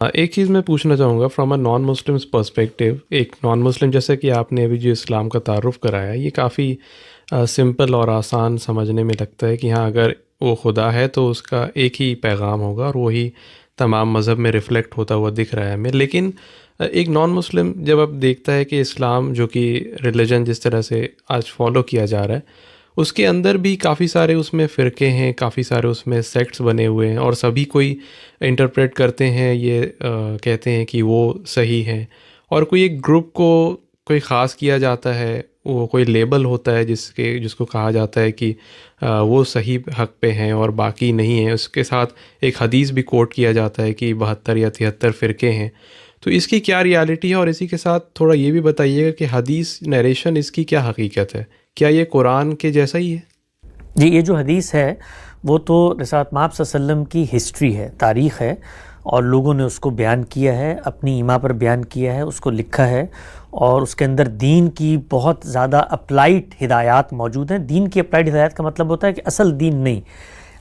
एक चीज़ मैं पूछना चाहूँगा from a non Muslims perspective. एक नॉन मुस्लिम जैसे कि आपने अभी जो इस्लाम का तारुफ़ कराया, ये काफ़ी सिंपल और आसान समझने में लगता है कि हाँ, अगर वो खुदा है तो उसका एक ही पैगाम होगा और वही तमाम मज़हब में रिफ़्लेक्ट होता हुआ दिख रहा है हमें। लेकिन एक नॉन मुस्लिम जब अब देखता है कि इस्लाम जो कि रिलीजन जिस तरह से आज फॉलो किया जा रहा है, उसके अंदर भी काफ़ी सारे उसमें फ़िरके हैं, काफ़ी सारे उसमें सेक्ट्स बने हुए हैं और सभी कोई इंटरप्रेट करते हैं, ये कहते हैं कि वो सही हैं, और कोई एक ग्रुप को कोई ख़ास किया जाता है, वो कोई लेबल होता है जिसको कहा जाता है कि वो सही हक़ पे हैं और बाकी नहीं हैं। उसके साथ एक हदीस भी कोट किया जाता है कि 72 या 73 फ़िरके हैं। तो इसकी क्या रियलिटी है, और इसी के साथ थोड़ा ये भी बताइएगा कि हदीस नरेशन इसकी क्या हकीकत है? क्या ये कुरान के जैसा ही है? जी, ये जो हदीस है वो तो रिसालत मआब सल्लल्लाहु अलैहि वसल्लम की हिस्ट्री है, तारीख़ है, और लोगों ने उसको बयान किया है, अपनी ईमा पर बयान किया है, उसको लिखा है, और उसके अंदर दीन की बहुत ज़्यादा अप्लाइड हिदायत मौजूद हैं। दीन की अप्लाइड हिदायत का मतलब होता है कि असल दीन नहीं,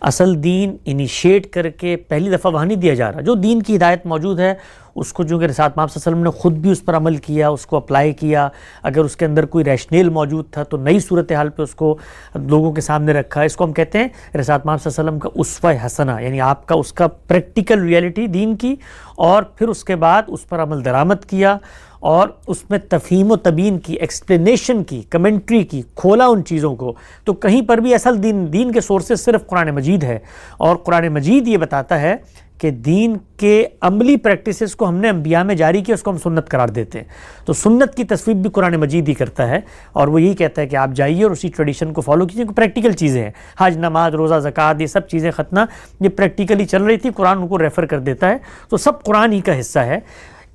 असल दीन इनिशिएट करके पहली दफ़ा वहाँ नहीं दिया जा रहा। जो दीन की हिदायत मौजूद है उसको जो कि रिसालत मआब सल्लल्लाहु अलैहि वसल्लम ने ख़ुद भी उस पर अमल किया, उसको अप्लाई किया, अगर उसके अंदर कोई रैशनल मौजूद था तो नई सूरत हाल पे उसको लोगों के सामने रखा। इसको हम कहते हैं रिसालत मआब सल्लल्लाहु अलैहि वसल्लम का उसवा हसना, यानी आपका उसका प्रैक्टिकल रियलिटी दीन की, और फिर उसके बाद उस पर अमल दरामद किया और उसमें तफ़हीम व तबीन की, एक्सप्लेनेशन की, कमेंट्री की, खोला उन चीज़ों को। तो कहीं पर भी असल दीन के सोर्सेज सिर्फ कुरान मजीद है, और कुरान मजीद ये बताता है कि दीन के अमली प्रैक्टिसेस को हमने अंबिया में जारी किया, उसको हम सुन्नत करार देते हैं। तो सुन्नत की तस्वीर भी कुरान मजीद ही करता है, और वो यही कहता है कि आप जाइए और उसी ट्रेडिशन को फॉलो कीजिए। प्रैक्टिकल चीज़ें हैं, हज, नमाज, रोज़ा, ज़कात, ये सब चीज़ें, खतना, ये प्रैक्टिकली चल रही थी, कुरान उनको रेफ़र कर देता है। तो सब कुरान ही का हिस्सा है।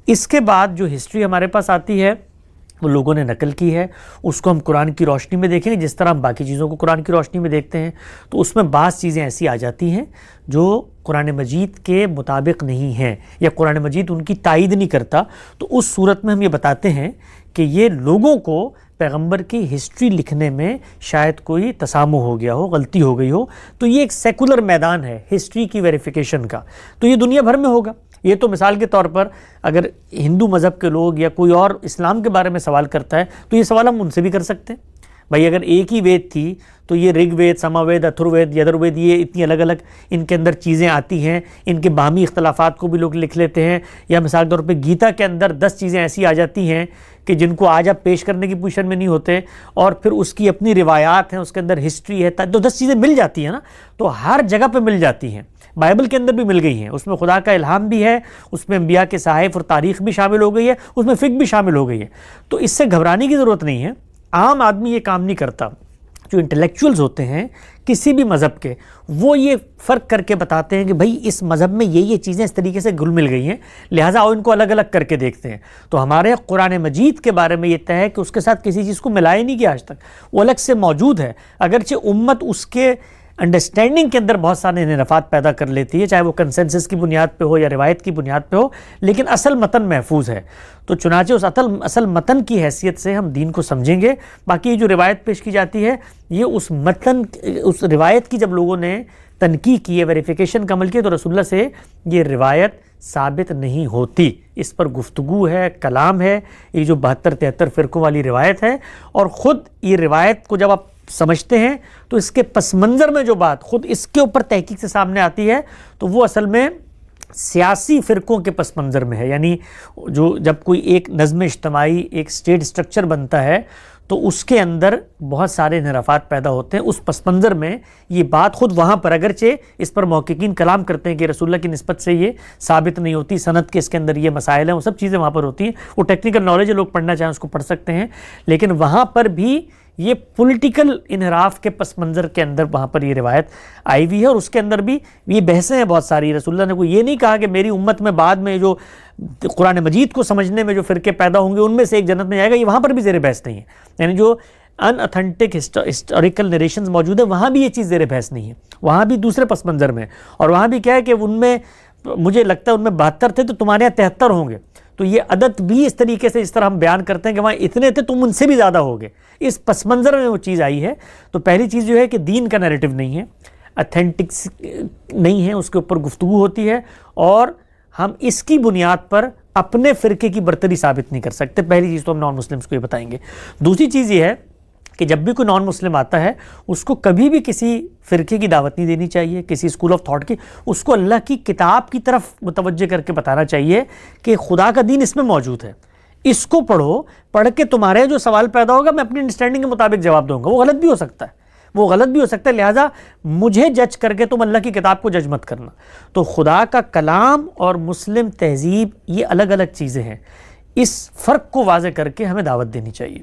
इसके बाद जो हिस्ट्री हमारे पास आती है वो लोगों ने नकल की है, उसको हम कुरान की रोशनी में देखेंगे जिस तरह हम बाकी चीज़ों को कुरान की रोशनी में देखते हैं। तो उसमें बाज़ चीज़ें ऐसी आ जाती हैं जो कुरान मजीद के मुताबिक नहीं हैं, या कुरान मजीद उनकी तायीद नहीं करता। तो उस सूरत में हम ये बताते हैं कि ये लोगों को पैगंबर की हिस्ट्री लिखने में शायद कोई तसामु हो गया हो, गलती हो गई हो। तो ये एक सेकुलर मैदान है हिस्ट्री की वेरिफिकेशन का, तो ये दुनिया भर में होगा। ये तो मिसाल के तौर पर अगर हिंदू मज़हब के लोग या कोई और इस्लाम के बारे में सवाल करता है तो ये सवाल हम उनसे भी कर सकते हैं। भाई अगर एक ही वेद थी तो ये ऋग्वेद, सामवेद, अथर्ववेद, यजुर्वेद, ये इतनी अलग अलग इनके अंदर चीज़ें आती हैं, इनके बामी इख्तलाफात को भी लोग लिख लेते हैं। या मिसाल के तौर पे गीता के अंदर 10 चीज़ें ऐसी आ जाती हैं कि जिनको आज आप पेश करने की पोजीशन में नहीं होते, और फिर उसकी अपनी रिवायात हैं, उसके अंदर हिस्ट्री है, तो 10 चीज़ें मिल जाती हैं ना, तो हर जगह पर मिल जाती हैं। बाइबल के अंदर भी मिल गई हैं, उसमें खुदा का इल्हाम भी है, उसमें अंबिया के सहाइफ और तारीख़ भी शामिल हो गई है, उसमें फ़िक्र भी शामिल हो गई है। तो इससे घबराने की ज़रूरत नहीं है। आम आदमी ये काम नहीं करता। जो इंटेलेक्चुअल्स होते हैं किसी भी मज़हब के, वो ये फ़र्क करके बताते हैं कि भाई इस मज़हब में ये चीज़ें इस तरीके से घुल मिल गई हैं, लिहाजा आओ इनको अलग अलग करके देखते हैं। तो हमारे कुरान मजीद के बारे में ये तय है कि उसके साथ किसी चीज़ को मिलाया नहीं गया आज तक, वो अलग से मौजूद है। अगरचे उम्मत उसके अंडरस्टैंडिंग के अंदर बहुत सारे इनफात पैदा कर लेती है, चाहे वो कंसेंसस की बुनियाद पे हो या रिवायत की बुनियाद पे हो, लेकिन असल मतन महफूज है। तो चुनाचे उस असल मतन की हैसियत से हम दीन को समझेंगे। बाकी ये जो रिवायत पेश की जाती है, ये उस मतन, उस रिवायत की जब लोगों ने तनकीद की है, वेरिफिकेशन का अमल किया, तो रसूलुल्लाह से ये रिवायत साबित नहीं होती। इस पर गुफ्तगू है, कलाम है, ये जो 72-73 फ़िरकों वाली रिवायत है। और ख़ुद ये रिवायत को जब आप समझते हैं तो इसके पस मंज़र में जो बात खुद इसके ऊपर तहकीक से सामने आती है, तो वो असल में सियासी फ़िरकों के पस मंज़र में है। यानी जो जब कोई एक नज़्म इज्तिमाई, एक स्टेट स्ट्रक्चर बनता है, तो उसके अंदर बहुत सारे इनहराफात पैदा होते हैं। उस पस मंज़र में ये बात खुद वहाँ पर, अगरचे इस पर मुहक्किकीन कलाम करते हैं कि रसूलुल्लाह की निस्बत से ये साबित नहीं होती, सनद के इसके अंदर ये मसाइल हैं, वो सब चीज़ें वहाँ पर होती हैं। वो टेक्निकल नॉलेज है, लोग पढ़ना चाहें उसको पढ़ सकते हैं, लेकिन वहाँ पर भी ये पॉलिटिकल इनहराफ के पस मंज़र के अंदर वहाँ पर ये रिवायत आई हुई है। और उसके अंदर भी ये बहसें हैं बहुत सारी। रसूलुल्लाह ने कोई ये नहीं कहा कि मेरी उम्मत में बाद में जो कुरान मजीद को समझने में जो फ़िरके पैदा होंगे उनमें से एक जन्नत में जाएगा, ये वहाँ पर भी ज़ेर बहस नहीं है। यानी जो अनऑथेंटिक हिस्टोरिकल नरेशंस मौजूद है, वहाँ भी ये चीज़ ज़ेर बहस नहीं है, वहाँ भी दूसरे पस मंज़र में। और वहाँ भी क्या है कि उनमें मुझे लगता है उनमें 72 थे तो तुम्हारे यहाँ 73 होंगे। तो ये अदद भी इस तरीके से, इस तरह हम बयान करते हैं कि वहाँ इतने थे, तुम उनसे भी ज़्यादा होगे। इस पस मंज़र में वो चीज़ आई है। तो पहली चीज़ जो है कि दीन का नैरेटिव नहीं है, अथेंटिक नहीं है, उसके ऊपर गुफ्तगू होती है, और ہم اس کی بنیاد پر اپنے فرقے کی برتری ثابت نہیں کر سکتے. پہلی چیز تو ہم نان مسلمس کو یہ بتائیں گے. دوسری چیز یہ ہے کہ جب بھی کوئی نان مسلم آتا ہے اس کو کبھی بھی کسی فرقے کی دعوت نہیں دینی چاہیے, کسی اسکول آف تھاٹ کی. اس کو اللہ کی کتاب کی طرف متوجہ کر کے بتانا چاہیے کہ خدا کا دین اس میں موجود ہے, اس کو پڑھو, پڑھ کے تمہارے جو سوال پیدا ہوگا میں اپنی انڈرسٹینڈنگ کے مطابق جواب دوں گا. وہ غلط بھی ہو سکتا ہے, لہٰذا مجھے جج کر کے تم اللہ کی کتاب کو جج مت کرنا. تو خدا کا کلام اور مسلم تہذیب یہ الگ الگ چیزیں ہیں, اس فرق کو واضح کر کے ہمیں دعوت دینی چاہیے.